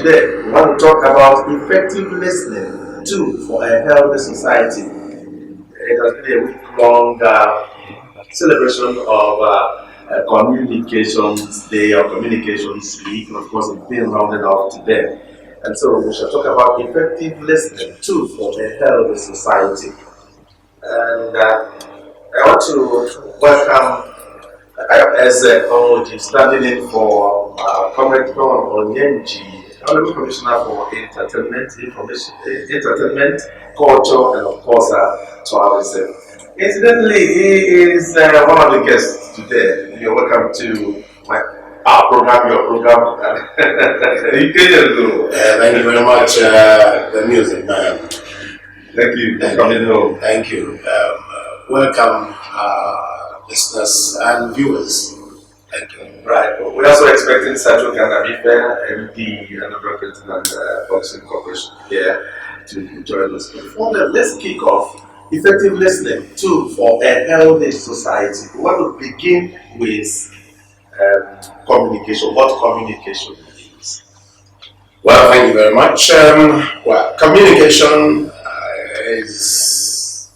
today we want to talk about effective listening too for a healthy society. It has been a week-long celebration of Communications Day or Communications Week, and of course, it's being rounded off today. And so we shall talk about effective listening too for a healthy society. And I want to welcome as Omoji standing in for Comrade Don Onyenji, Honorable Commissioner for Entertainment, Information, Entertainment, Culture, and of course tourism. Incidentally, he is one of the guests today. You're welcome to our program, your program. You can do. Thank you very much, the music man. Thank you for coming home. Thank you. Welcome, listeners and viewers. Thank you. Right. We're also expecting Sacho Ganabife, MD and President and Boxing Corporation here to join us. Before that, let's kick off effective listening too for a healthy society. We want to begin with communication. What communication is? Well, thank you very much. Communication is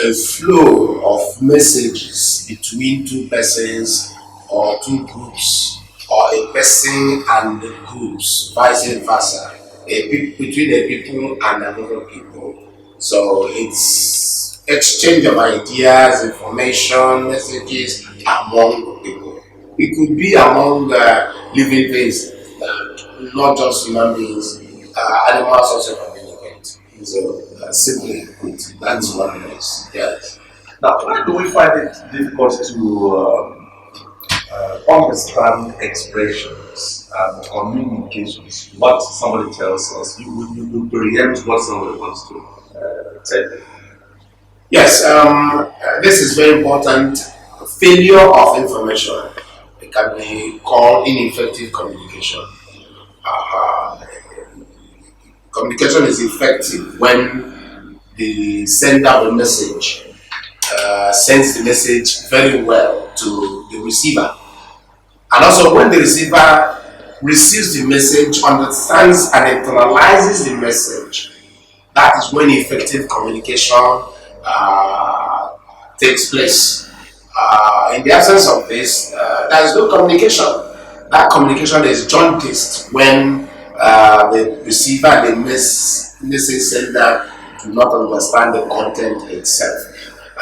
a flow of messages between two persons or two groups, or a person and the groups, vice versa, between a people and another people. So it's exchange of ideas, information, messages among people. It could be among living things, not just human beings. Animals also communicate. So simply put, that's what it is. Yes. Now, why do we find it difficult to understand expressions and communications? What somebody tells us, you preempt what somebody wants to tell you. Yes, this is very important. Failure of information, it can be called ineffective communication. Communication is effective when the sender of the message sends the message very well to the receiver. And also when the receiver receives the message, understands and internalizes the message, that is when effective communication takes place. In the absence of this, there is no communication. That communication is jaundiced when the receiver and the message sender do not understand the content itself.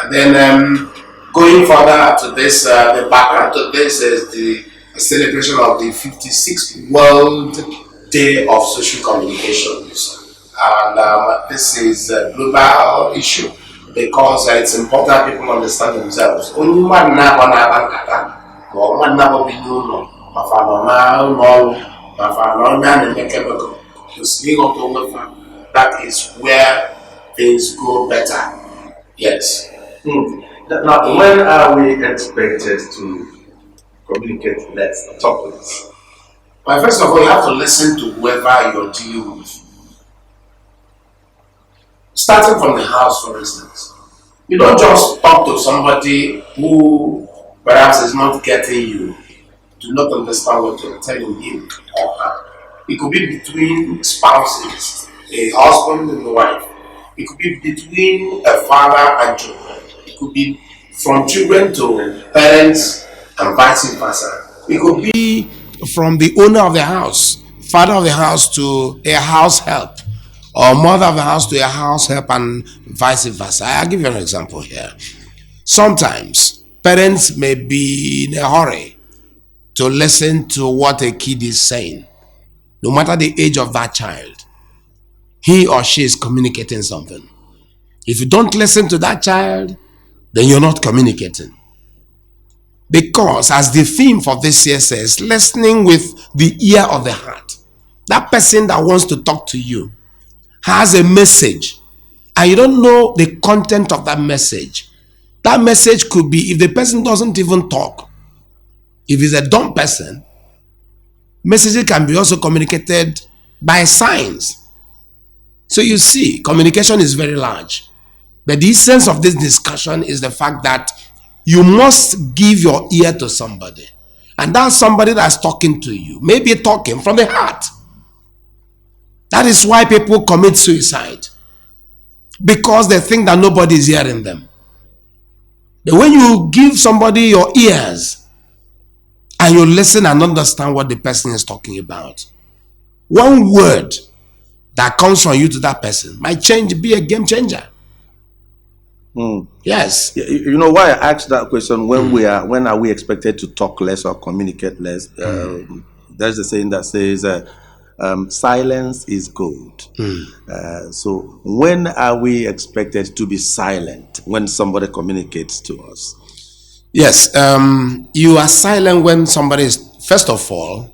And then going further to this, the background to this is the celebration of the 56th World Day of Social Communications. And this is a global issue because it's important people understand themselves. That is where things go better. Yes. Now, when are we expected to communicate less, talk less? Well, first of all, you have to listen to whoever you're dealing with. Starting from the house, for instance. You don't just talk to somebody who perhaps is not getting you, do not understand what you're telling him or her. It could be between spouses, a husband and a wife. It could be between a father and children. It could be from children to parents and vice versa. It could be from the owner of the house, father of the house to a house help, or mother of the house to a house help, and vice versa. I'll give you an example here. Sometimes parents may be in a hurry to listen to what a kid is saying. No matter the age of that child, he or she is communicating something. If you don't listen to that child, then you're not communicating. Because as the theme for this year says, listening with the ear of the heart. That person that wants to talk to you has a message and you don't know the content of that message. That message could be, if the person doesn't even talk, if he's a dumb person, messages can be also communicated by signs. So you see, communication is very large. But the essence of this discussion is the fact that you must give your ear to somebody. And that's somebody that's talking to you. Maybe talking from the heart. That is why people commit suicide. Because they think that nobody is hearing them. But when you give somebody your ears and you listen and understand what the person is talking about, one word that comes from you to that person might be a game changer. Yes. You know why I asked that question? When are we expected to talk less or communicate less? There's a saying that says, silence is gold. So when are we expected to be silent when somebody communicates to us? Yes. You are silent when somebody is, first of all,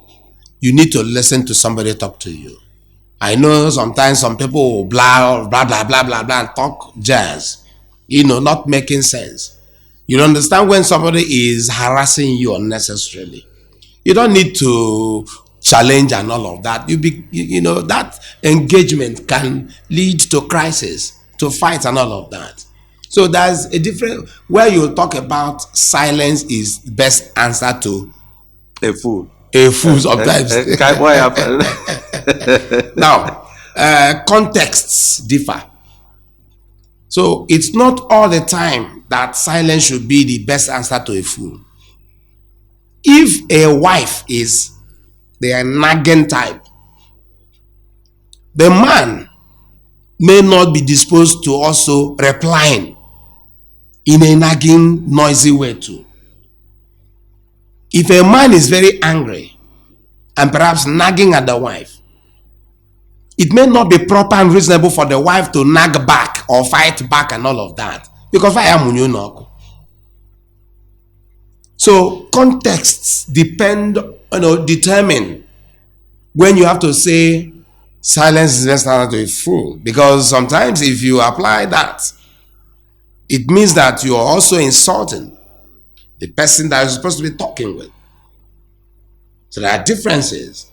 you need to listen to somebody talk to you. I know sometimes some people will blah, blah, blah, blah, blah, blah, talk jazz, not making sense. You understand when somebody is harassing you unnecessarily. You don't need to challenge and all of that. That engagement can lead to crisis, to fight and all of that. So there's a different, where you talk about silence is best answer to a fool. A fool sometimes. What happened? Now, contexts differ. So it's not all the time that silence should be the best answer to a fool. If a wife is the nagging type, the man may not be disposed to also replying in a nagging, noisy way too. If a man is very angry and perhaps nagging at the wife, it may not be proper and reasonable for the wife to nag back or fight back and all of that. Because I am no. So contexts determine when you have to say silence is best answer to a fool. Because sometimes if you apply that, it means that you are also insulting the person that you're supposed to be talking with. So there are differences.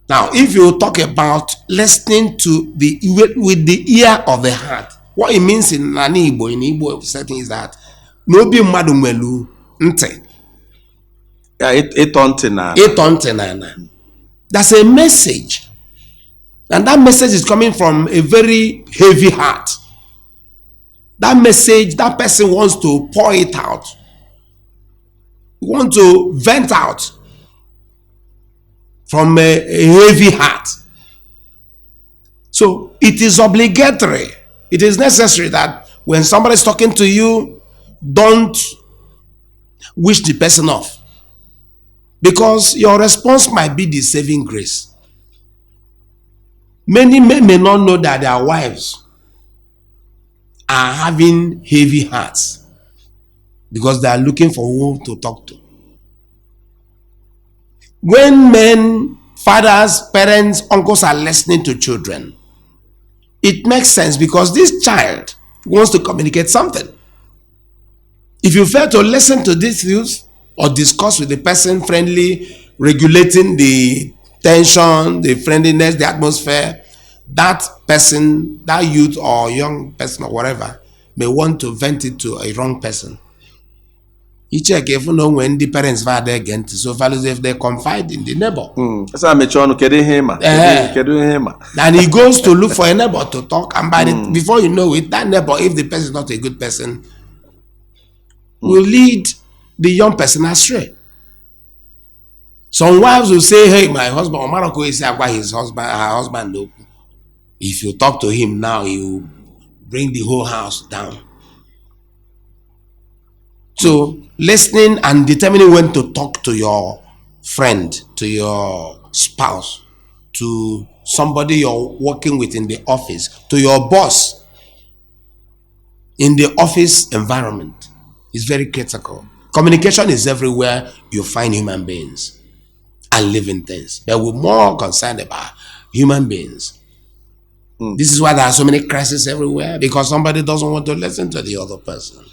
Now, if you talk about listening to with the ear of the heart, what it means in Igbo setting is that no be madumelu nte. That's a message. And that message is coming from a very heavy heart. That message, that person wants to pour it out. Want to vent out from a heavy heart. So it is obligatory. It is necessary that when somebody is talking to you, don't wish the person off. Because your response might be the saving grace. Many men may not know that their wives are having heavy hearts because they are looking for who to talk to. When men, fathers, parents, uncles are listening to children, it makes sense because this child wants to communicate something. If you fail to listen to these views or discuss with the person friendly, regulating the tension, the friendliness, the atmosphere, that person, that youth or young person or whatever, may want to vent it to a wrong person. You check if you know when the parents are there again, so far as if they confide in the neighbor. And he goes to look for a neighbor to talk, and before you know it, that neighbor, if the person is not a good person, will lead the young person astray. Some wives will say, hey, my husband, Omaroko is his husband, her husband. If you talk to him now, he will bring the whole house down. So, listening and determining when to talk to your friend, to your spouse, to somebody you're working with in the office, to your boss in the office environment is very critical. Communication is everywhere you find human beings and living things. But we're more concerned about human beings. This is why there are so many crises everywhere, because somebody doesn't want to listen to the other person.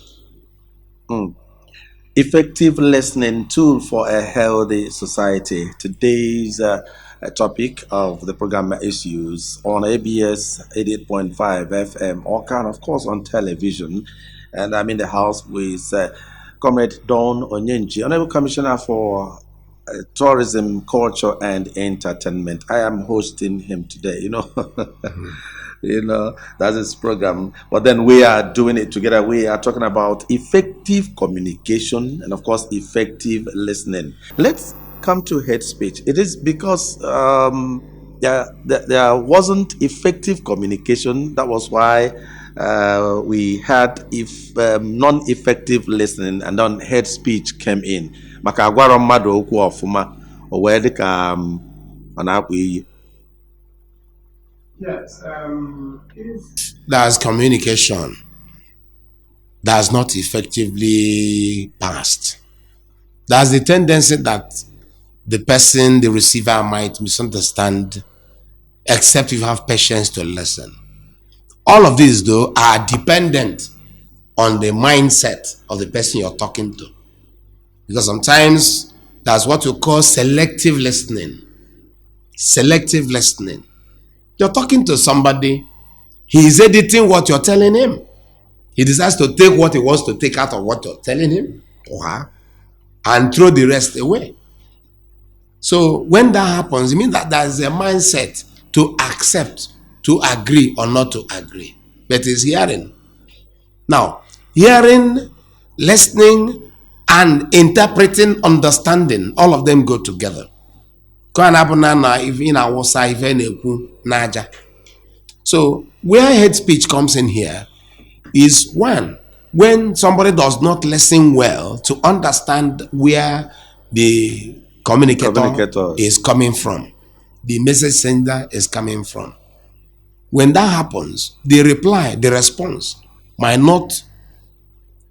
Effective listening tool for a healthy society. Today's topic of the program issues on ABS 88.5 FM, or can of course on television. And I'm in the house with Comrade Don Onyenchi, Honorable Commissioner for tourism, culture, and entertainment. I am hosting him today. That's his program. But then we are doing it together. We are talking about effective communication and, of course, effective listening. Let's come to hate speech. It is because there wasn't effective communication. That was why we had if non-effective listening, and then hate speech came in. Maka agwaro mmadụ okwu ọfụma o wee dị ka ọ na-akwa iyi. Yes, if there's communication that's not effectively passed, there's the tendency that the person, the receiver, might misunderstand, except you have patience to listen. All of these, though, are dependent on the mindset of the person you're talking to. Because sometimes that's what we call selective listening. Selective listening. You're talking to somebody, he is editing what you're telling him. He decides to take what he wants to take out of what you're telling him or her and throw the rest away. So when that happens, it means that there's a mindset to accept, to agree or not to agree. But it's hearing. Now, hearing, listening, and interpreting, understanding, all of them go together. So where hate speech comes in here is one, when somebody does not listen well to understand where the communicator is coming from, the message sender is coming from. When that happens, the reply, the response might not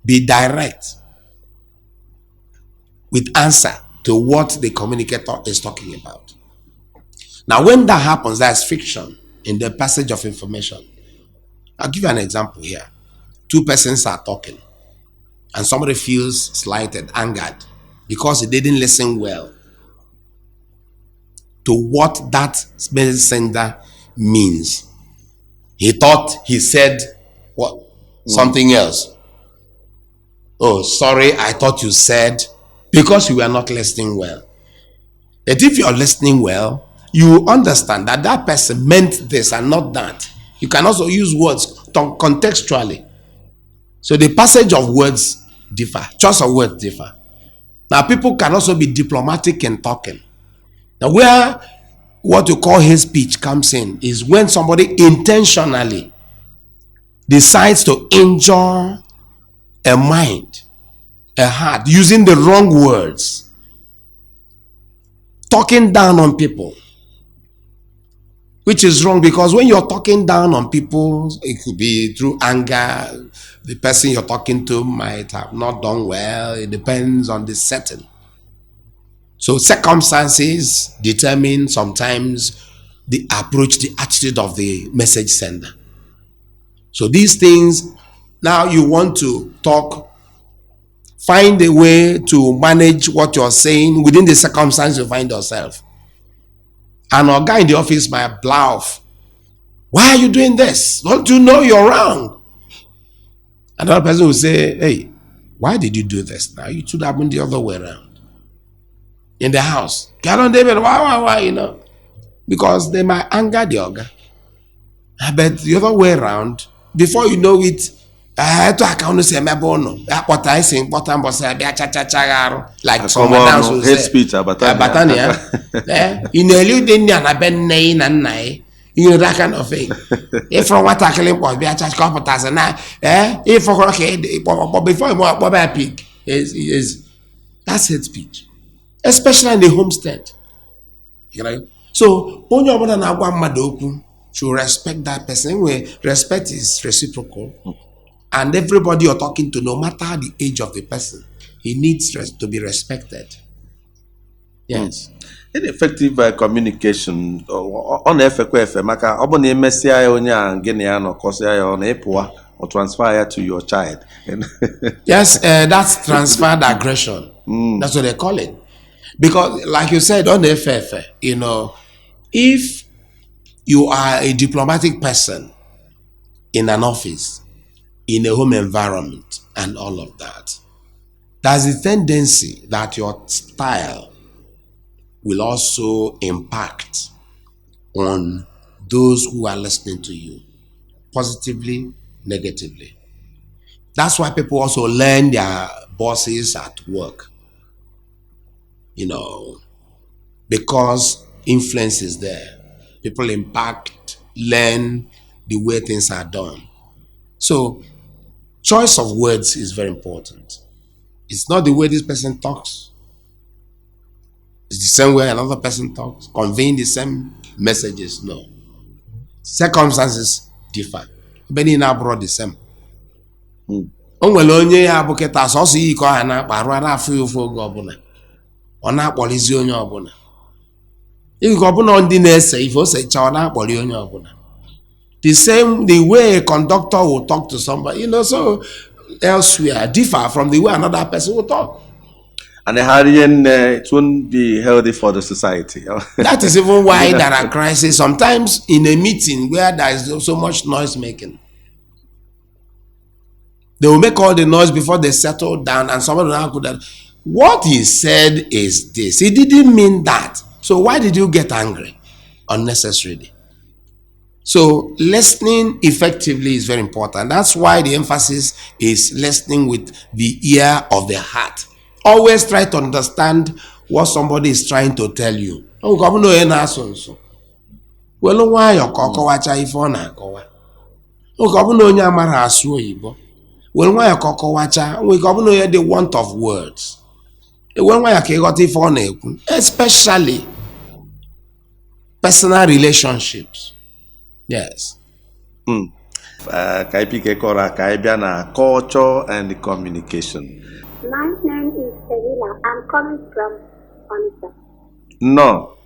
be direct with answer to what the communicator is talking about. Now, when that happens, there's friction in the passage of information. I'll give you an example here. Two persons are talking, and somebody feels slighted, angered, because he didn't listen well to what that message sender means. He thought he said what? Something else. Oh, sorry, I thought you said, because you were not listening well. But if you're listening well, you understand that that person meant this and not that. You can also use words contextually. So the passage of words differ, choice of words differ. Now people can also be diplomatic in talking. Now where what you call hate speech comes in is when somebody intentionally decides to injure a mind, a heart, using the wrong words, talking down on people, which is wrong, because when you're talking down on people, it could be through anger. The person you're talking to might have not done well. It depends on the setting. So circumstances determine sometimes the approach, the attitude of the message sender. So these things, now you want to talk, find a way to manage what you're saying within the circumstance you find yourself. And a guy in the office might bluff. Why are you doing this? Don't you know you're wrong? Another person will say, hey, why did you do this? Now you should have been the other way around. In the house. Get on David, why, you know? Because they might anger the ogre. But the other way around, before you know it, like someone else will say, speech you know, you didn't know you know, that kind of thing. If from what tackling was be a church competence and if for okay, but before you want a pig is that's hate speech, especially in the homestead. You know, so when you're more than to respect that person. Anyway, respect is reciprocal, and everybody you're talking to, no matter the age of the person, he needs to be respected. Yes. Ineffective communication ọ na-efekwa efe maka ọ bụ na emesịa ya onye a gịnị ya nọ kọsịa ya ọ na-epụwa or transfer ya to your child. Yes, that's transferred aggression. That's what they call it. Because like you said, on the you know, if you are a diplomatic person in an office, in a home environment and all of that, there's a tendency that your style will also impact on those who are listening to you, positively, negatively. That's why people also learn their bosses at work, because influence is there. People impact, learn the way things are done. So, choice of words is very important. It's not the way this person talks, it's the same way another person talks, conveying the same messages. No. Circumstances differ. Ebe niile abụrụ the same. O nwere onye ya bụ kịta sọsọ iyi ka ọha na-akpa arụ afọ ya ofe oge ọbụla. Ọ na-akpọlizi onye ọbụla. Iyi ka ọbụla ndị na-ese ife o secha ọ na-akpọli onye ọbụla. The way a conductor will talk to somebody, so elsewhere differ from the way another person will talk. And it won't be healthy for the society. That is even why there are crises sometimes in a meeting where there is so much noise making. They will make all the noise before they settle down, and somebody will ask that what he said is this. He didn't mean that. So why did you get angry unnecessarily? So listening effectively is very important. That's why the emphasis is listening with the ear of the heart. Always try to understand what somebody is trying to tell you. Well, why you kọkọwacha ife ọ na-akọwa? Oge ọbụla onye amara asụ oyibo. Well, why you kọkọwacha? Oge ọbụla onye the want of words. Well, why you ka ịghọta ife ọ na-ekwu? Especially personal relationships. Yes. Kaipike Kora Kaibiana, culture and communication. My name is Sevilla. I'm coming from Onitsha. No.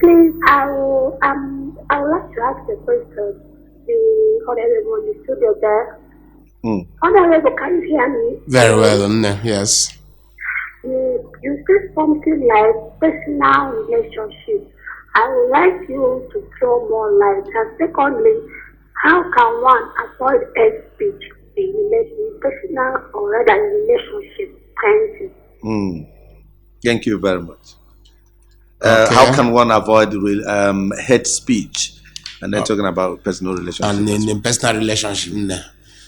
Please, I would like to ask a question. The Honorable in the studio there. Honorable, can you hear me? Very well, yes. You said something like personal relationship. I would like you to throw more light. And secondly, how can one avoid hate speech in personal or rather in relationship? Thank you. Thank you very much. Okay. How can one avoid hate speech? And then talking about personal relationship. And in personal relationship.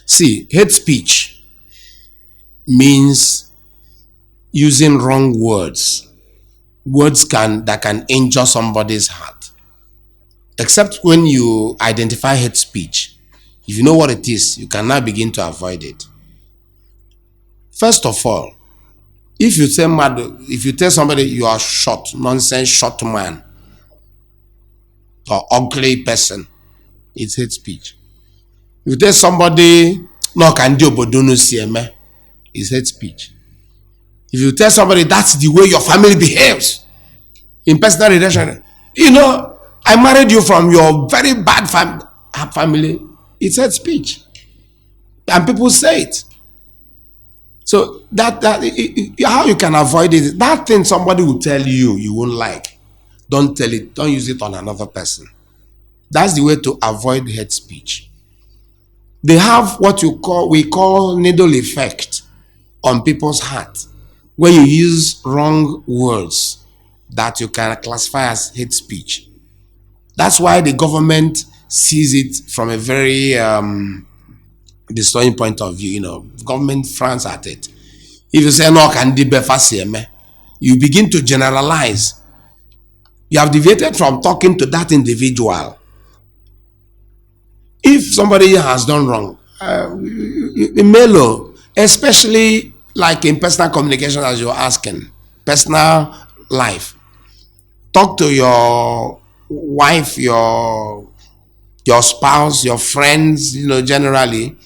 See, hate speech means using wrong words. Words that can injure somebody's heart. Except when you identify hate speech. If you know what it is, you can now begin to avoid it. First of all, if you tell somebody you are short, nonsense, short man, or ugly person, it's hate speech. If you tell somebody no can do bodunu sieme, it's hate speech. If you tell somebody that's the way your family behaves in personal relationship, I married you from your very bad family, it's hate speech. And people say it. So how you can avoid it, that thing somebody will tell you, you won't like. Don't tell it, don't use it on another person. That's the way to avoid hate speech. They have what we call needle effect on people's heart. When you use wrong words that you can classify as hate speech. That's why the government sees it from a very destroying point of view. Government frowns at it. If you say no can be you begin to generalize. You have deviated from talking to that individual. If somebody has done wrong, mellow, especially like in personal communication as you're asking, personal life. Talk to your wife, your spouse, your friends, generally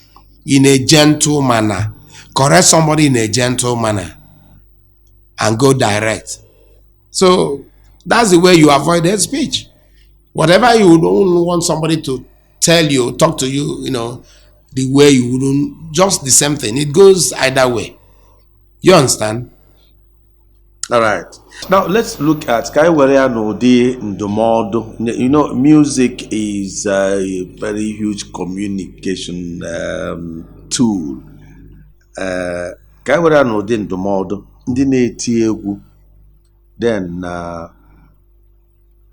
in a gentle manner. Correct somebody in a gentle manner and go direct. So that's the way you avoid hate speech. Whatever you don't want somebody to tell you, talk to you, the way you wouldn't, just the same thing. It goes either way. You understand? All right. Now let's look at Kaiweria Nodi Ndomodo. Music is a very huge communication tool. Kaiweria Nodi Ndomodo. Ndị na-eti egwu then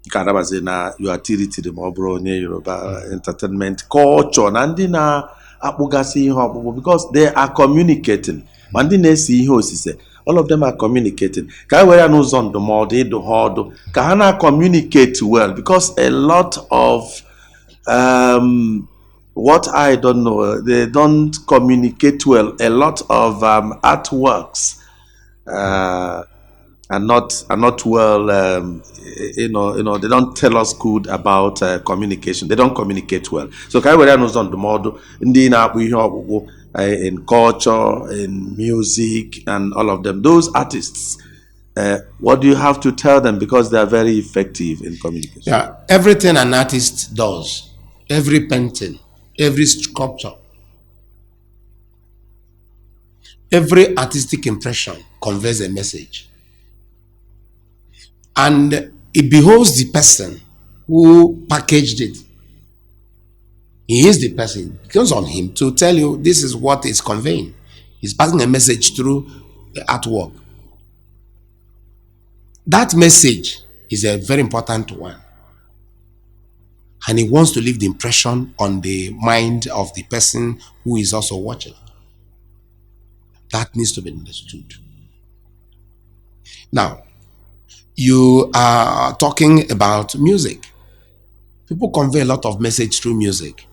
karabazi na your activity ma ọ bụrụ onye Yoruba entertainment culture na ndị na-akpụgasị ihe ọkpụkpụ because they are communicating ma ndị na-ese ihe osise all of them are communicating ka e were ya n'ụzọ ndụmọdụ ịdụ ha ọdụ ka ha na-communicate well because a lot of what I don't know, they don't communicate well. A lot of artworks are not well. They don't tell us good about communication. They don't communicate well. So, can we knows on the model in culture, in music, and all of them. Those artists, what do you have to tell them because they are very effective in communication? Yeah, everything an artist does, every painting, every sculpture, every artistic impression conveys a message. And it behoves the person who packaged it. He is the person. It goes on him to tell you this is what it's conveying. He's passing a message through the artwork. That message is a very important one. And he wants to leave the impression on the mind of the person who is also watching. That needs to be understood. Now, you are talking about music. People convey a lot of message through music.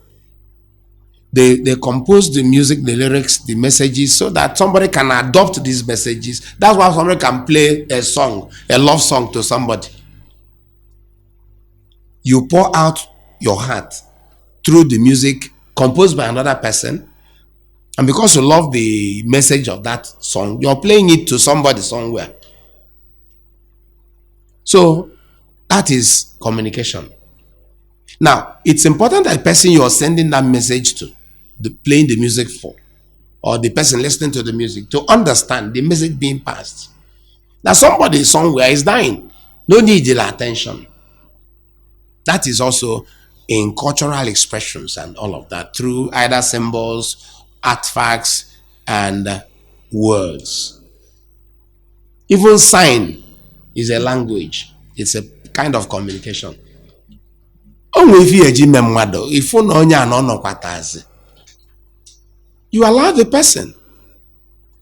They compose the music, the lyrics, the messages, so that somebody can adopt these messages. That's why somebody can play a song, a love song to somebody. You pour out your heart through the music composed by another person, and because you love the message of that song, you're playing it to somebody somewhere. So that is communication. Now, it's important that the person you're sending that message to, playing the music for, or the person listening to the music, to understand the message being passed. Now, somebody somewhere is dying. No need your attention. That is also in cultural expressions and all of that, through either symbols, artifacts, and words. Even sign is a language. It's a kind of communication. You allow the person.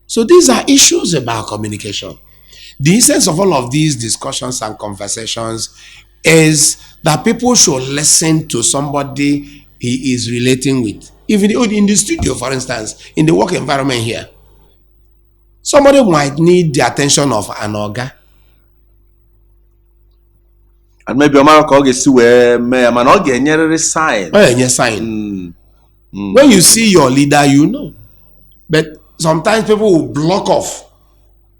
So these are issues about communication. The essence of all of these discussions and conversations is that people should listen to somebody he is relating with. Even in the studio, for instance, in the work environment here, somebody might need the attention of an orga. And maybe Omar see where man or sign. Sign. When you see your leader, you know. But sometimes people will block off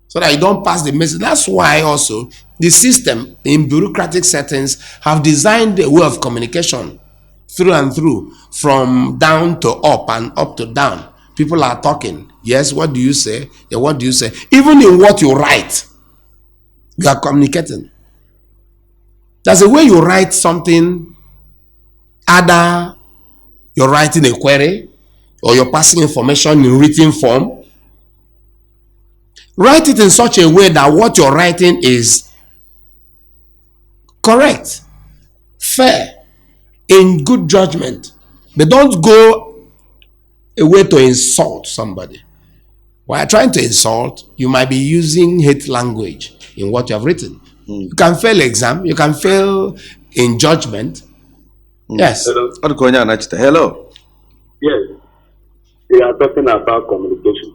so that you don't pass the message. That's why also the system in bureaucratic settings have designed a way of communication through and through, from down to up and up to down. People are talking. Yes, what do you say? Yeah, what do you say? Even in what you write, you are communicating. There's a way you write something, either you're writing a query or you're passing information in written form. Write it in such a way that what you're writing is correct, fair, in good judgment. But don't go a way to insult somebody. While trying to insult, you might be using hate language in what you have written. You can fail exam, you can fail in judgment. Yes. Hello. Hello. Yes. We are talking about communication.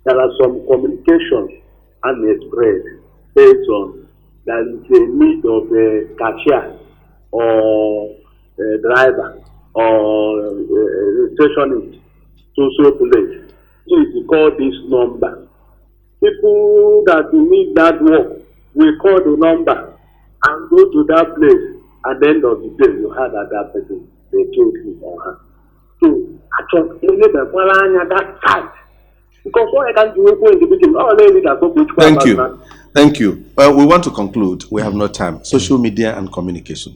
There are some communications unexpressed based on there is a need of a cashier or a driver or a receptionist to place. Please call this number. People that need that work will call the number and go to that place. At the end of the day, you had that person, they killed him or her. So, actually, you need to follow that side. Because what I can do in the beginning, Thank you. Well, we want to conclude. We have no time. Social media and communication.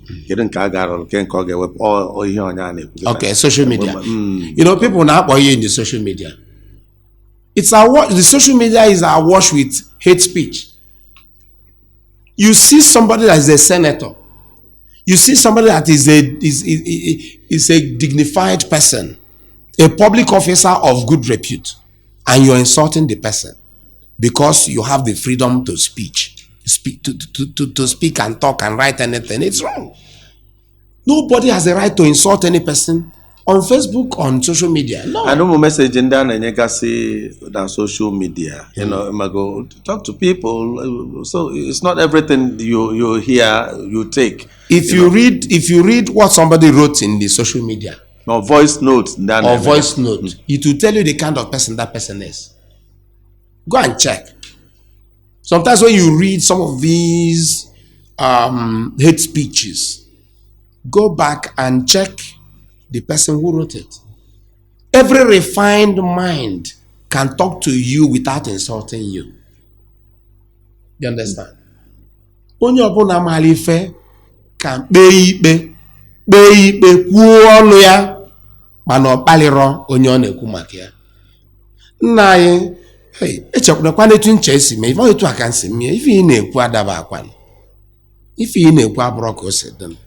Okay, social media. You know, people now are in the social media. The social media is awash with hate speech. You see somebody that is a senator. You see somebody that is a dignified person, a public officer of good repute, and you're insulting the person because you have the freedom to speak and talk and write anything. It's wrong. Nobody has the right to insult any person on Facebook, on social media. No. I know message in there and social media. You know, go talk to people. So it's not everything you hear you take. If you read what somebody wrote in the social media, or voice notes, it will tell you the kind of person that person is. Go and check. Sometimes when you read some of these hate speeches, go back and check the person who wrote it. Every refined mind can talk to you without insulting you. You understand? Onye ọbụla maara ife ka kpee ikpe kwuo ọnụ ya mana ọ kpalịrọ onye ọ na-ekwu maka ya. Nna anyị echekwurekwana etu nche esi mee ife etu aka nsi mee ife ị na-ekwu adaba akwa ife ị na-ekwu abụrụ ka o si dị.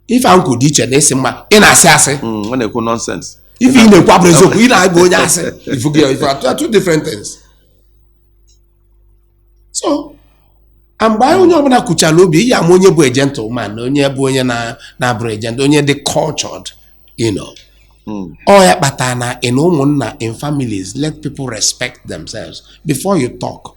Ife anku dị iche na esi mma ị na-asị asị ọ na-ekwu nonsense. Ife ị na-ekwu abụrụ eziokwu ị na-agba onye asị. Ife are two different things. So mgbe onye ọbụla kwuchara obi iyi ama onye bụ a gentleman na onye bụ onye na-abụrụ agent, onye dị cultured, you know. Ọ ya kpatara na in ụmụnna, in families, let people respect themselves. Before you talk,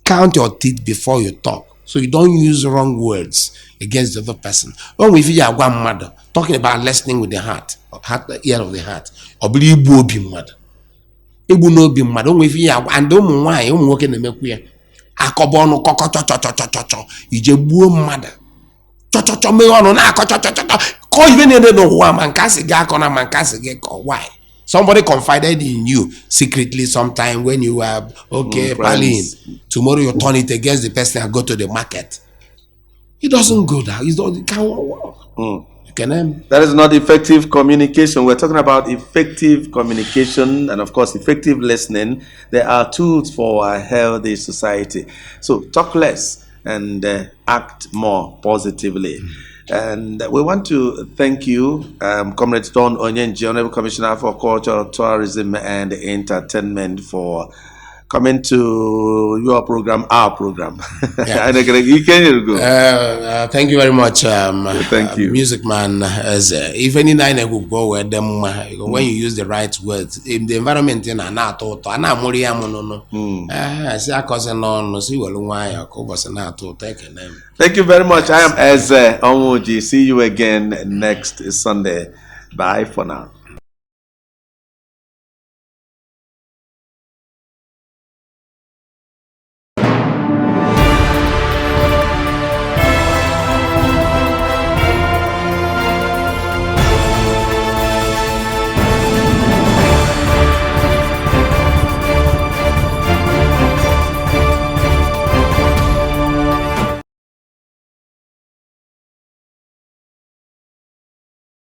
count your teeth before you talk, so you don't use wrong words against the other person. When we feel agwa mmadụ, talking about listening with the heart, ear of the heart, ọ bụrụ igbu obi mmadụ. Igbu n'obi mmadụ, when we feel agwa, and ụmụ nwaanyị, ụmụ nwoke na-emekwu ya. Akọba ọnụ kọkọ chọchọchọchọchọ ije gbuo mmadụ chọchọchọ mee ọnụ na-akọ chọchọchọchọ kọ ibe niile n'ụwa ma nke asị gị akọ na ma nke asị gị kọ. Why? Somebody confided in you secretly sometime when you were parlaying. Tomorrow you turn it against the person and go to the market. It doesn't go down. It can't work. That is not effective communication. We're talking about effective communication and, of course, effective listening. There are tools for a healthy society. So talk less and act more positively. And we want to thank you, Comrade Don Onyenji, Honorable Commissioner for Culture, Tourism and Entertainment, for coming to your program, our program. Yeah. Thank you very much. Thank you. Music man, if any nine will go with them, when you use the right words, in the environment in an ato, Anna Moriamono, see, I cause no, see, well, why I was an ato, take a name. Thank you very much. I am Eze Omoji. See you again next Sunday. Bye for now.